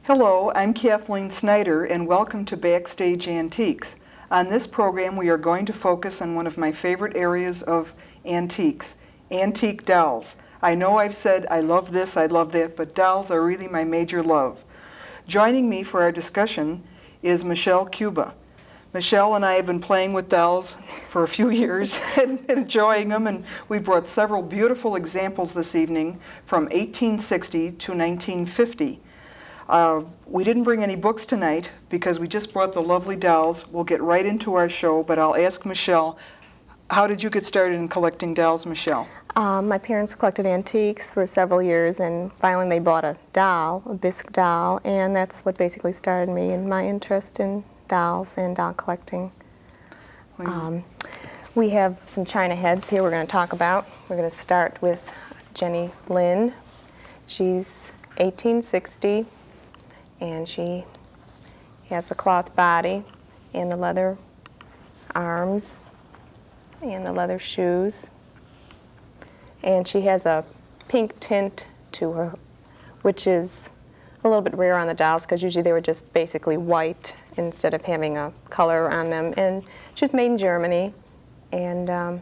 Hello, I'm Kathleen Snyder and welcome to Backstage Antiques. On this program we are going to focus on one of my favorite areas of antiques, antique dolls. I know I've said I love this, I love that, but dolls are really my major love. Joining me for our discussion is Michelle Cuba. Michelle and I have been playing with dolls for a few years and enjoying them, and we brought several beautiful examples this evening from 1860 to 1950. We didn't bring any books tonight because we just brought the lovely dolls. We'll get right into our show, but I'll ask Michelle, how did you get started in collecting dolls, Michelle? My parents collected antiques for several years, and finally they bought a doll, a bisque doll, and that's what basically started me in my interest in dolls and doll collecting. We have some china heads here we're going to talk about. We're going to start with Jenny Lind. She's 1860. And she has the cloth body and the leather arms and the leather shoes. And she has a pink tint to her, which is a little bit rare on the dolls because usually they were just basically white instead of having a color on them. And she's made in Germany. And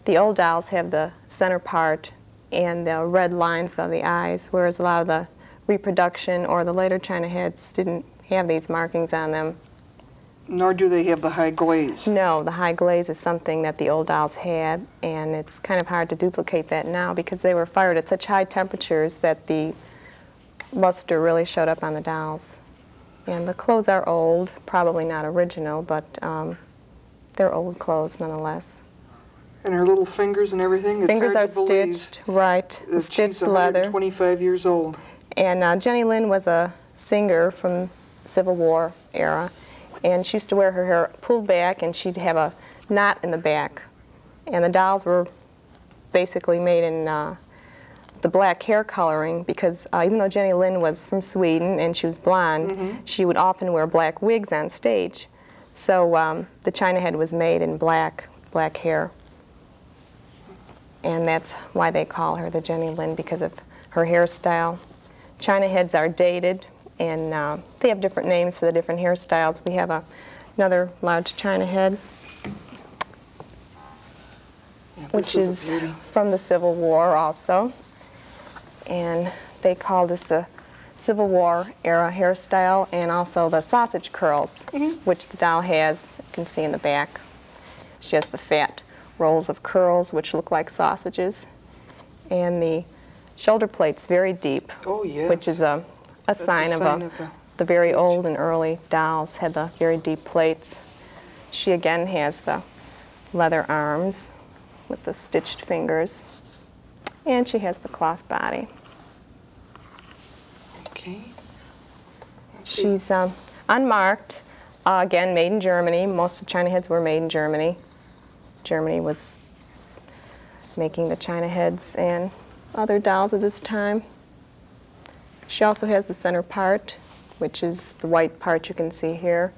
the old dolls have the center part and the red lines above the eyes, whereas a lot of the reproduction or the later china heads didn't have these markings on them. Nor do they have the high glaze. No, the high glaze is something that the old dolls had, and it's kind of hard to duplicate that now because they were fired at such high temperatures that the luster really showed up on the dolls. And the clothes are old, probably not original, but they're old clothes nonetheless. And her little fingers and everything, it's fingers hard are to believe stitched, right, that stitched she's leather. 125 years old. And Jenny Lind was a singer from Civil War era, and she used to wear her hair pulled back, and she'd have a knot in the back. And the dolls were basically made in the black hair coloring because even though Jenny Lind was from Sweden and she was blonde, she would often wear black wigs on stage. So the china head was made in black hair. And that's why they call her the Jenny Lind, because of her hairstyle. China heads are dated, and they have different names for the different hairstyles. We have another large china head, which is from the Civil War also. And they call this the Civil War era hairstyle, and also the sausage curls, which the doll has. You can see in the back. She has the fat rolls of curls, which look like sausages, and the shoulder plate's very deep, which is a sign of the very old and early dolls had the very deep plates. She again has the leather arms with the stitched fingers, and she has the cloth body. Okay. She's unmarked, again made in Germany. Most of the china heads were made in Germany. Germany was making the china heads and other dolls of this time. She also has the center part, which is the white part you can see here,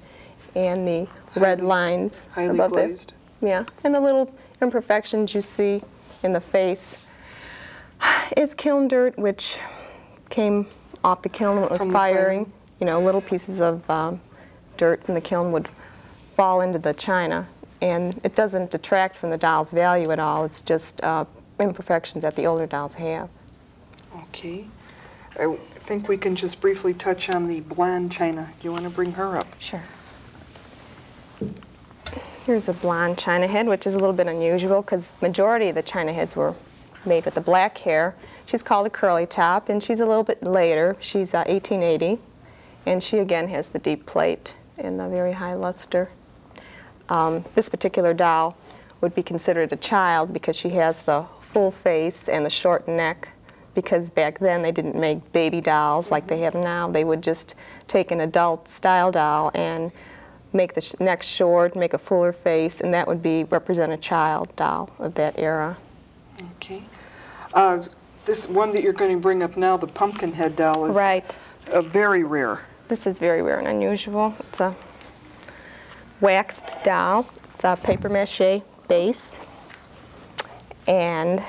and the red lines above glazed. Yeah, and the little imperfections you see in the face is kiln dirt, which came off the kiln when it was firing. You know, little pieces of dirt from the kiln would fall into the china, and it doesn't detract from the doll's value at all. It's just imperfections that the older dolls have. Okay. I think we can just briefly touch on the blonde china. Do you want to bring her up? Sure. Here's a blonde china head, which is a little bit unusual because the majority of the china heads were made with the black hair. She's called a curly top, and she's a little bit later. She's 1880, and she again has the deep plate and the very high luster. This particular doll would be considered a child because she has the full face and the short neck, because back then they didn't make baby dolls like they have now. They would just take an adult style doll and make the neck short, make a fuller face, and that would represent a child doll of that era. Okay. This one that you're going to bring up now, the pumpkin head doll, is very rare. This is very rare and unusual. It's a waxed doll. It's a paper mache base, and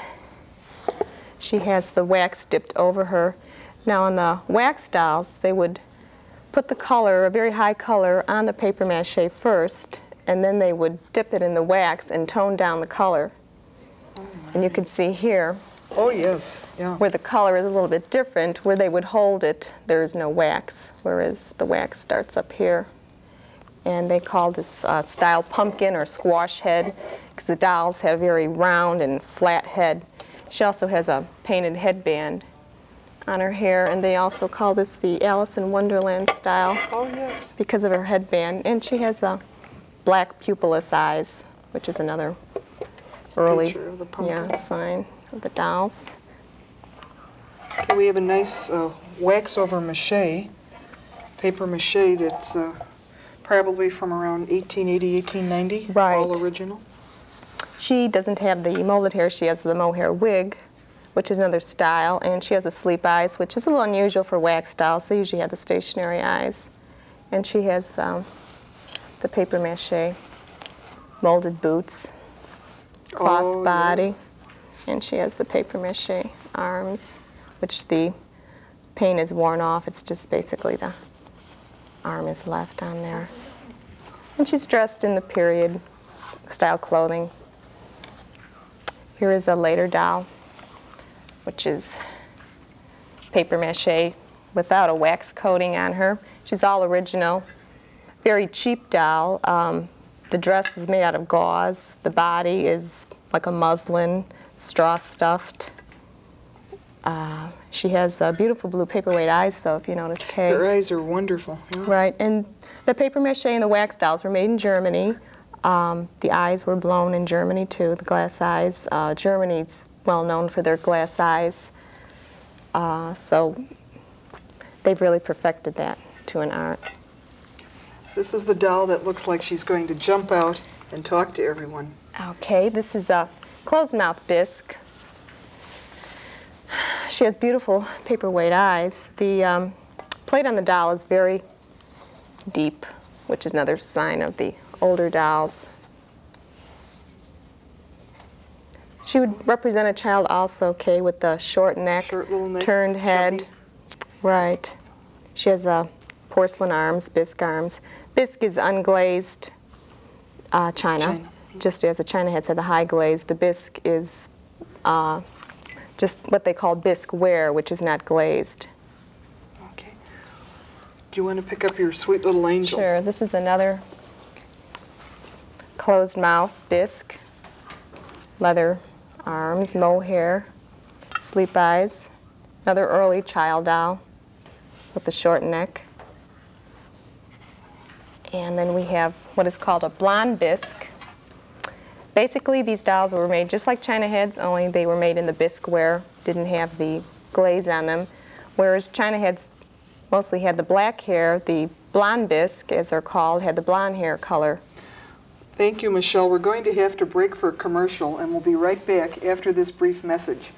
she has the wax dipped over her. Now on the wax dolls, they would put the color, a very high color, on the paper mache first, and then they would dip it in the wax and tone down the color. And you can see here, oh yes, yeah, where the color is a little bit different, where they would hold it, there is no wax, whereas the wax starts up here. And they call this style pumpkin or squash head, because the dolls have a very round and flat head. She also has a painted headband on her hair, and they also call this the Alice in Wonderland style. Oh yes, because of her headband. And she has black pupilless eyes, which is another early of the pumpkin. sign of the dolls. Okay, we have a nice wax over mache, paper mache that's probably from around 1880, 1890, Right. all original. She doesn't have the molded hair, she has the mohair wig, which is another style, and she has a sleep eyes, which is a little unusual for wax dolls. They usually have the stationary eyes. And she has the paper mache molded boots, cloth body, and she has the paper mache arms, which the paint is worn off. It's just basically the arm is left on there. And she's dressed in the period style clothing. Here is a later doll, which is paper mache without a wax coating on her. She's all original. Very cheap doll. The dress is made out of gauze. The body is like a muslin, straw stuffed. She has beautiful blue paperweight eyes, though, if you notice, Kay. Her eyes are wonderful. Yeah. Right, and the paper mache and the wax dolls were made in Germany. The eyes were blown in Germany, too, the glass eyes. Germany's well known for their glass eyes. So they've really perfected that to an art. This is the doll that looks like she's going to jump out and talk to everyone. Okay, this is a closed mouth bisque. She has beautiful paperweight eyes. The plate on the doll is very deep, which is another sign of the older dolls. She would represent a child also, Kay, with the short neck, Short little neck, turned head. chubby. Right. She has porcelain arms, bisque arms. Bisque is unglazed china, just as a china head said, the high glaze. The bisque is just what they call bisque ware, which is not glazed. Okay. Do you want to pick up your sweet little angel? Sure. This is another closed mouth bisque, leather arms, mohair, sleep eyes. Another early child doll with the short neck. And then we have what is called a blonde bisque. Basically, these dolls were made just like china heads, only they were made in the bisque ware, didn't have the glaze on them. Whereas china heads mostly had the black hair, the blonde bisque, as they're called, had the blonde hair color. Thank you, Michelle. We're going to have to break for a commercial, and we'll be right back after this brief message.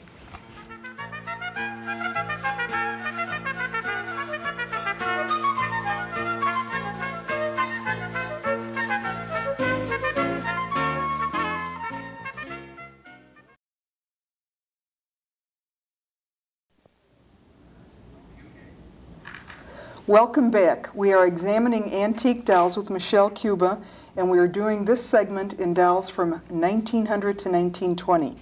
Welcome back. We are examining antique dolls with Michelle Cuba, and we are doing this segment in dolls from 1900 to 1920.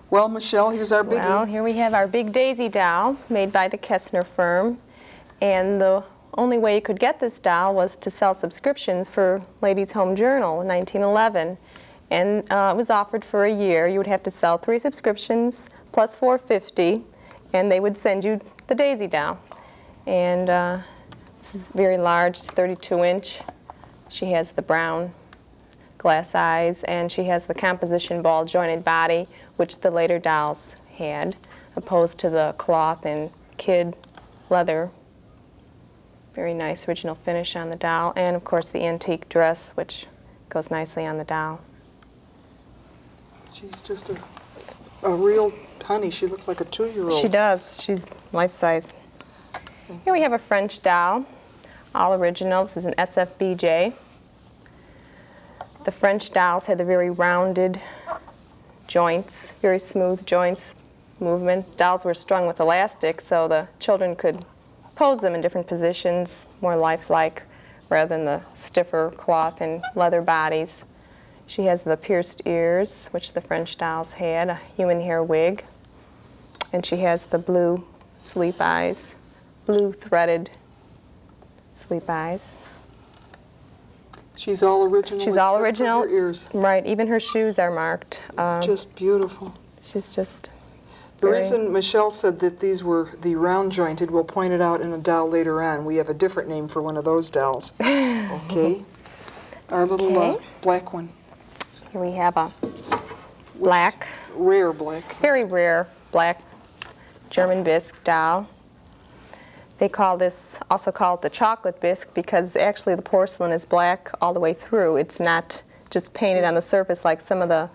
Well, Michelle, here's our biggie. Well, here we have our Big Daisy doll made by the Kessner firm. And the only way you could get this doll was to sell subscriptions for Ladies' Home Journal in 1911. And it was offered for a year. You would have to sell 3 subscriptions plus $4.50, and they would send you the Daisy doll. And this is very large, 32-inch. She has the brown glass eyes, and she has the composition ball jointed body, which the later dolls had, opposed to the cloth and kid leather. Very nice original finish on the doll, and of course the antique dress, which goes nicely on the doll. She's just a real honey. She looks like a 2-year-old. She does. She's life-size. Here we have a French doll, all original. This is an SFBJ. The French dolls had the very rounded joints, very smooth joints, movement. Dolls were strung with elastic so the children could pose them in different positions, more lifelike, rather than the stiffer cloth and leather bodies. She has the pierced ears, which the French dolls had, a human hair wig, and she has the blue sleep eyes, blue threaded sleep eyes. She's all original. She's all original. Her ears. Right, even her shoes are marked. Just beautiful. She's just The reason Michelle said that these were the round jointed, we'll point it out in a doll later on. We have a different name for one of those dolls. Okay. Our little black one. Here we have a black, rare black, very rare black German bisque doll. They call this, also call it the chocolate bisque, because actually the porcelain is black all the way through. It's not just painted on the surface like some of the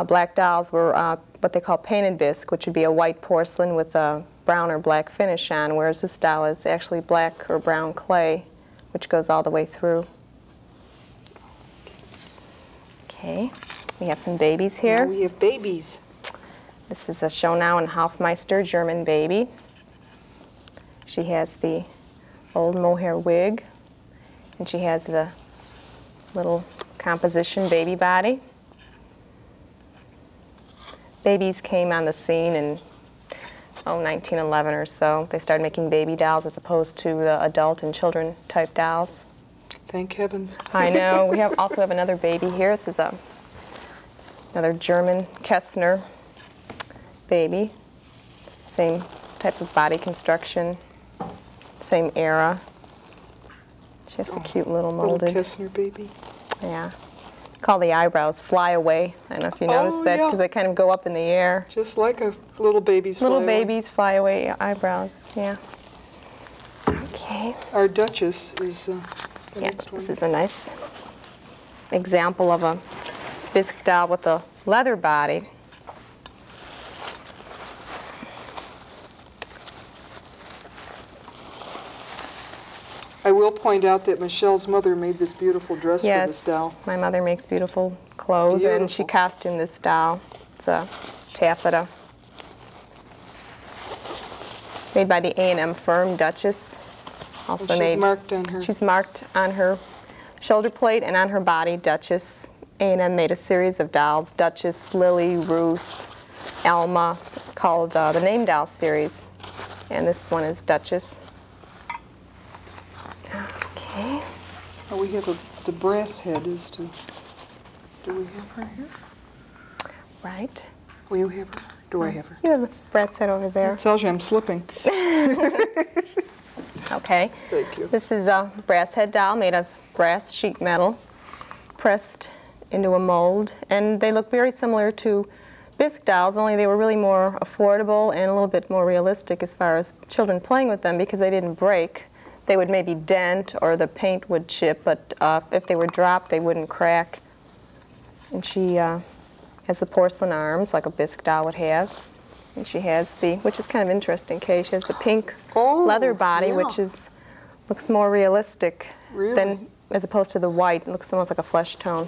black dolls were what they call painted bisque, which would be a white porcelain with a brown or black finish on, whereas this doll is actually black or brown clay, which goes all the way through. Okay, we have some babies here. Now we have babies. This is a Schönau and Hofmeister German baby. She has the old mohair wig, and she has the little composition baby body. Babies came on the scene in 1911 or so. They started making baby dolls as opposed to the adult and children type dolls. Thank heavens. I know. We also have another baby here. This is another German Kessner baby. Same type of body construction, same era. She has a cute little molded. Little Kessner baby. Yeah. Call the eyebrows fly away. I don't know if you noticed that, because they kind of go up in the air. Just like a little baby's fly away. Little babies fly away eyebrows, yeah. Okay. Our Duchess is the next one. This is a nice example of a bisque doll with a leather body. I will point out that Michelle's mother made this beautiful dress for this doll. Yes, my mother makes beautiful clothes, and she costumed this doll. It's a taffeta. Made by the A&M firm, Duchess. Also and she's marked on her. She's marked on her shoulder plate and on her body, Duchess. A&M made a series of dolls, Duchess, Lily, Ruth, Alma, called the Name Doll series. And this one is Duchess. Okay. Oh, we have the brass head is to, do we have her here? Right. Will you have her? Do I have her? You have the brass head over there. It tells you I'm slipping. Okay. Thank you. This is a brass head doll made of brass sheet metal, pressed into a mold, and they look very similar to bisque dolls, only they were really more affordable and a little bit more realistic as far as children playing with them, because they didn't break. They would maybe dent or the paint would chip, but if they were dropped, they wouldn't crack. And she has the porcelain arms like a bisque doll would have. And she has the, which is kind of interesting, Kay, she has the pink leather body, which looks more realistic than, as opposed to the white. It looks almost like a flesh tone.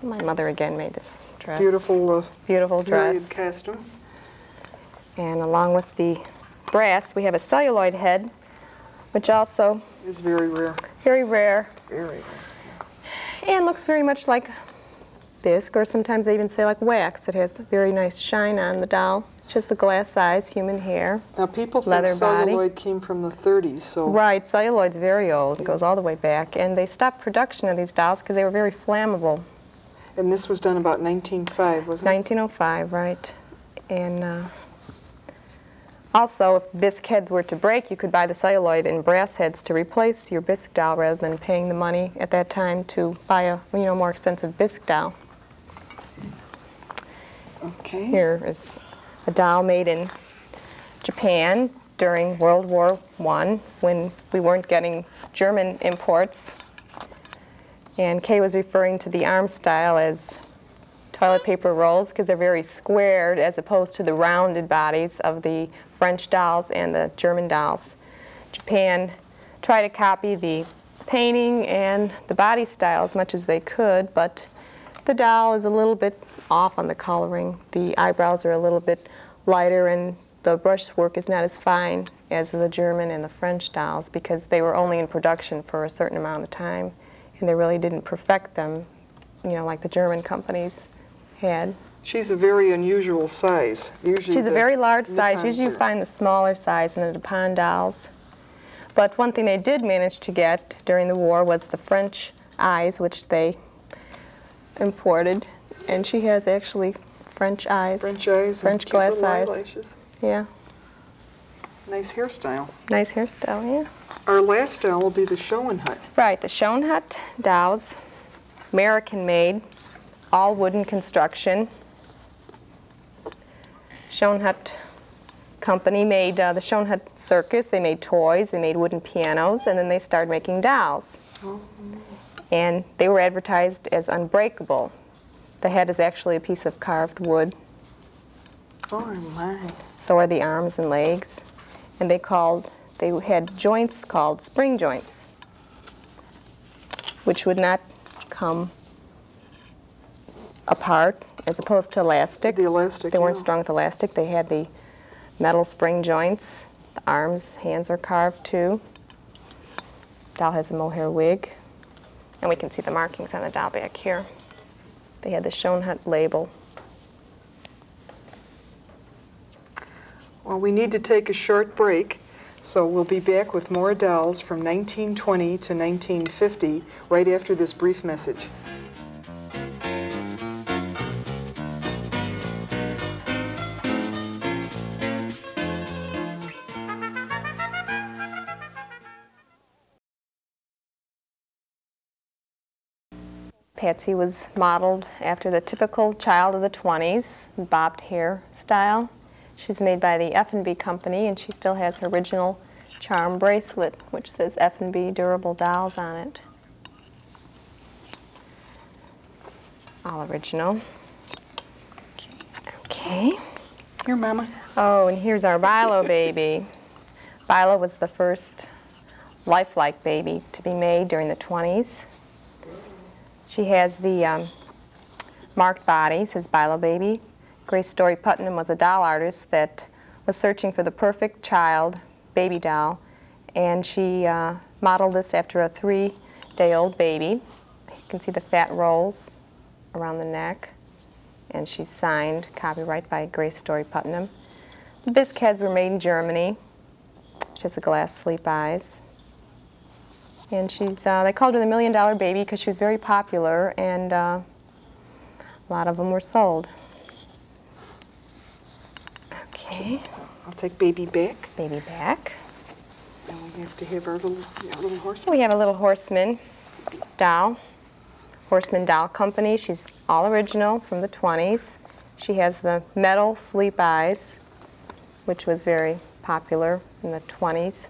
My mother again made this dress. Beautiful, beautiful dress. Period costume. And along with the brass, we have a celluloid head, which also is very rare. Very rare. Very rare. And looks very much like bisque, or sometimes they even say like wax. It has a very nice shine on the doll. Just the glass size, human hair. Now people think celluloid came from the 30s, so. Right, celluloid's very old. It goes all the way back. And they stopped production of these dolls because they were very flammable. And this was done about 1905, wasn't it? 1905, right. And also, if bisque heads were to break, you could buy the celluloid and brass heads to replace your bisque doll rather than paying the money at that time to buy a more expensive bisque doll. Okay. Here is a doll made in Japan during World War I, when we weren't getting German imports. And Kay was referring to the arm style as toilet paper rolls because they're very squared as opposed to the rounded bodies of the French dolls and the German dolls. Japan tried to copy the painting and the body style as much as they could, but The doll is a little bit off on the coloring. The eyebrows are a little bit lighter and the brushwork is not as fine as the German and the French dolls because they were only in production for a certain amount of time and they really didn't perfect them, you know, like the German companies had. She's a very unusual size. Usually she's a very large size. Usually you find the smaller size in the Dupont dolls. But one thing they did manage to get during the war was the French eyes, which they imported. And she has actually French eyes. French eyes. French glass eyes. Eyelashes. Yeah. Nice hairstyle. Nice hairstyle, yeah. Our last doll will be the Schoenhut. Right, the Schoenhut dolls, American-made, all wooden construction. Schoenhut company made the Schoenhut Circus. They made toys, they made wooden pianos, and then they started making dolls. Oh. And they were advertised as unbreakable. The head is actually a piece of carved wood. Oh my. So are the arms and legs. And they had joints called spring joints, which would not come apart as opposed to elastic. The elastic, they weren't yeah. strung with elastic. They had the metal spring joints. The arms, hands are carved too. Doll has a mohair wig. And we can see the markings on the doll back here. They had the Schoenhut label. Well, we need to take a short break, so we'll be back with more dolls from 1920 to 1950 right after this brief message. Patsey was modeled after the typical child of the 20s, bobbed hair style. She's made by the F&B company, and she still has her original charm bracelet, which says F&B Durable Dolls on it. All original. Okay. Here, Mama. Oh, and here's our Viola baby. Viola was the first lifelike baby to be made during the 20s. She has the marked body, says Viola baby. Grace Story Putnam was a doll artist that was searching for the perfect child, baby doll, and she modeled this after a 3-day-old baby. You can see the fat rolls around the neck, and she's signed, copyright by Grace Story Putnam. The bisque heads were made in Germany. She has the glass sleep eyes. And she's, they called her the $1 Million Baby because she was very popular, and a lot of them were sold. Okay. I'll take baby back. Baby back. And we have to have our little horseman. We have a little Horseman Doll. Horseman Doll Company. She's all original from the 20s. She has the metal sleep eyes, which was very popular in the 20s.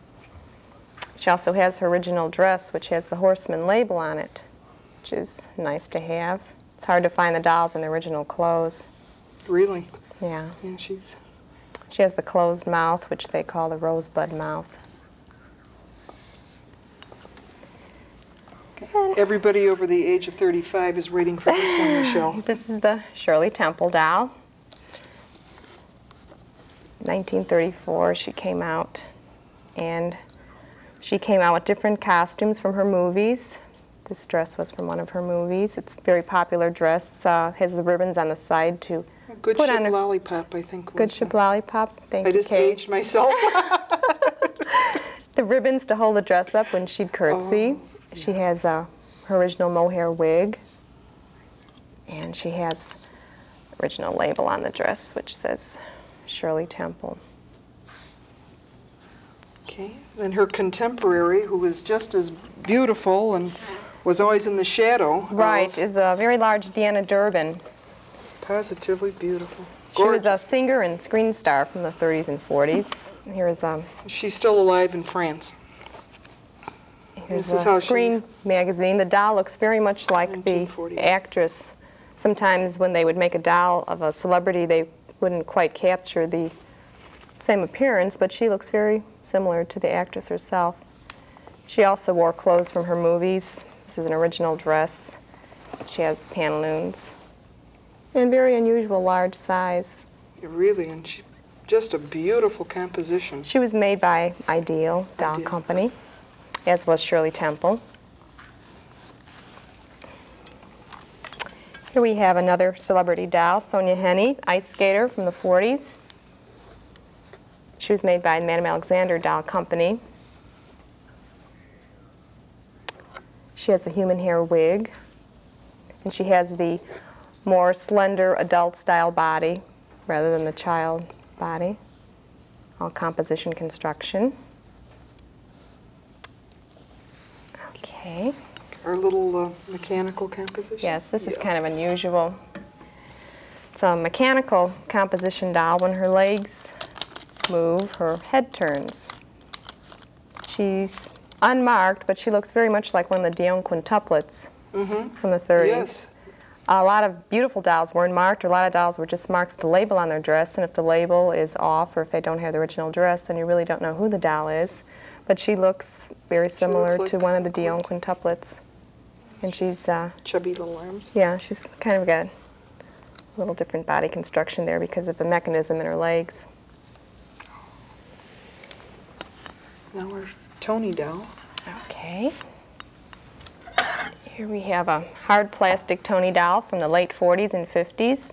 She also has her original dress, which has the Horseman label on it, which is nice to have. It's hard to find the dolls in the original clothes. Really? Yeah. Yeah, she's... She has the closed mouth, which they call the rosebud mouth. Okay. Everybody over the age of 35 is waiting for this one, Michelle. This is the Shirley Temple doll. 1934 she came out, and she came out with different costumes from her movies. This dress was from one of her movies. It's a very popular dress. Has the ribbons on the side to Good put Ship on her Lollipop, I think. Good Ship Lollipop. Thank I you, just Kay. aged myself. The ribbons to hold the dress up when she'd curtsy. Oh, yeah. She has her original mohair wig, and she has original label on the dress, which says Shirley Temple. Okay. Then her contemporary, who was just as beautiful and was always in the shadow. Right, is a very large Deena Durbin. Positively beautiful. She was a Gorgeous. singer and screen star from the 30s and 40s. Here's She's still alive in France. This is how Screen magazine. The doll looks very much like the 1940. actress. Sometimes when they would make a doll of a celebrity, they wouldn't quite capture the same appearance, but she looks very similar to the actress herself. She also wore clothes from her movies. This is an original dress. She has pantaloons. And very unusual large size. Really, and just a beautiful composition. She was made by Ideal Doll Company, as was Shirley Temple. Here we have another celebrity doll, Sonja Henie, ice skater from the 40s. She was made by Madame Alexander Doll Company. She has a human hair wig, and she has the more slender adult-style body rather than the child body. All composition construction. Okay. Our little mechanical composition? Yes, this is kind of unusual. It's a mechanical composition doll. When her legs move, her head turns. She's unmarked, but she looks very much like one of the Dionne quintuplets from the 30s. Yes. A lot of beautiful dolls weren't marked, or a lot of dolls were just marked with the label on their dress, and if the label is off or if they don't have the original dress, then you really don't know who the doll is. But she looks very similar to one of the Dionne quintuplets. And she's... chubby little arms. Yeah, she's kind of got a little different body construction there because of the mechanism in her legs. Now our Tony doll. Okay. Here we have a hard plastic Tony doll from the late 40s and 50s.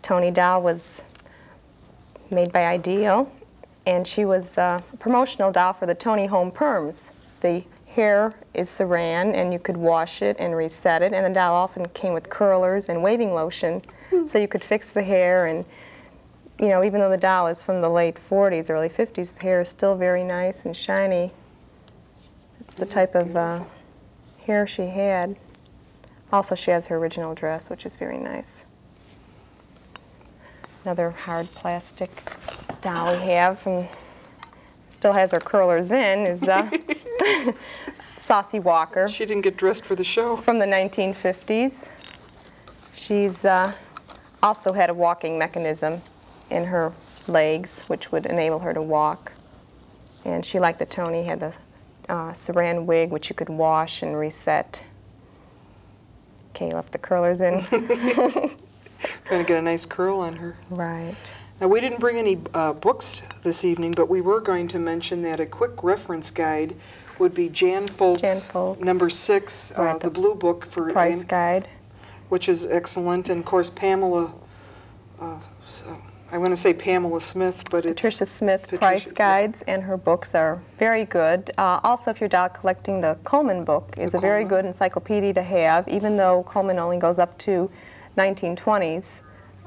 Tony doll was made by Ideal, and she was a promotional doll for the Tony Home Perms. The hair is saran, and you could wash it and reset it, and the doll often came with curlers and waving lotion, so you could fix the hair. And you know, even though the doll is from the late 40s, early 50s, the hair is still very nice and shiny. It's the type of hair she had. Also, she has her original dress, which is very nice. Another hard plastic doll we have, and still has her curlers in, is Saucy Walker. She didn't get dressed for the show. From the 1950s. She's also had a walking mechanism in her legs, which would enable her to walk. And she, like the Tony, had the saran wig, which you could wash and reset. Okay, left the curlers in. Trying to get a nice curl on her. Right. Now, we didn't bring any books this evening, but we were going to mention that a quick reference guide would be Jan Folk's number 6, right, the blue book for price guide, which is excellent. And of course, Pamela, I want to say Pamela Smith, but it's Patricia Smith price guides, and her books are very good. Also, if you're doll collecting, the Coleman book is a very good encyclopedia to have, even though Coleman only goes up to 1920s.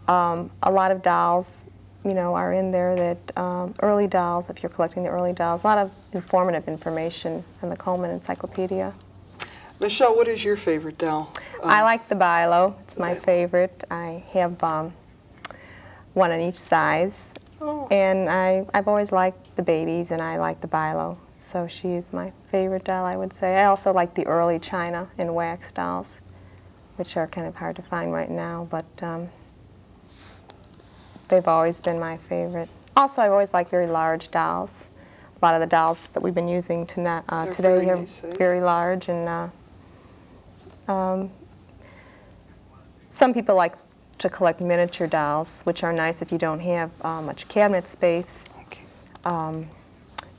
A lot of dolls, you know, are in there that early dolls, if you're collecting the early dolls, a lot of informative information in the Coleman Encyclopedia. Michelle, what is your favorite doll? I like the Viola. It's my favorite. I have one in each size. Oh. And I've always liked the babies, and I like the Viola. So she is my favorite doll, I would say. I also like the early china and wax dolls, which are kind of hard to find right now, but they've always been my favorite. Also, I've always liked very large dolls. A lot of the dolls that we've been using today are very large, and some people like to collect miniature dolls, which are nice if you don't have much cabinet space. Okay.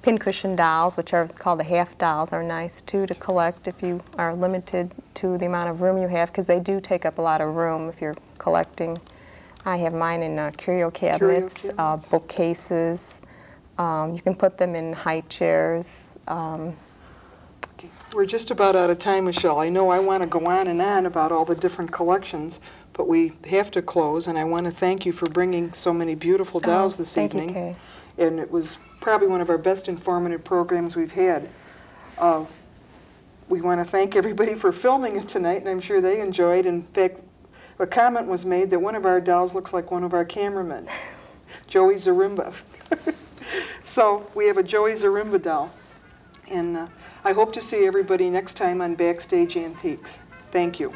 Pincushion dolls, which are called the half dolls, are nice too to collect if you are limited to the amount of room you have, because they do take up a lot of room if you're collecting. I have mine in curio cabinets, bookcases. You can put them in high chairs. Okay. We're just about out of time, Michelle. I know I want to go on and on about all the different collections, but we have to close, and I want to thank you for bringing so many beautiful dolls this evening. Thank you, Kay. And it was probably one of our best informative programs we've had. We want to thank everybody for filming it tonight, and I'm sure they enjoyed. In fact, a comment was made that one of our dolls looks like one of our cameramen, Joey Zarimba. So we have a Joey Zarimba doll. And I hope to see everybody next time on Backstage Antiques. Thank you.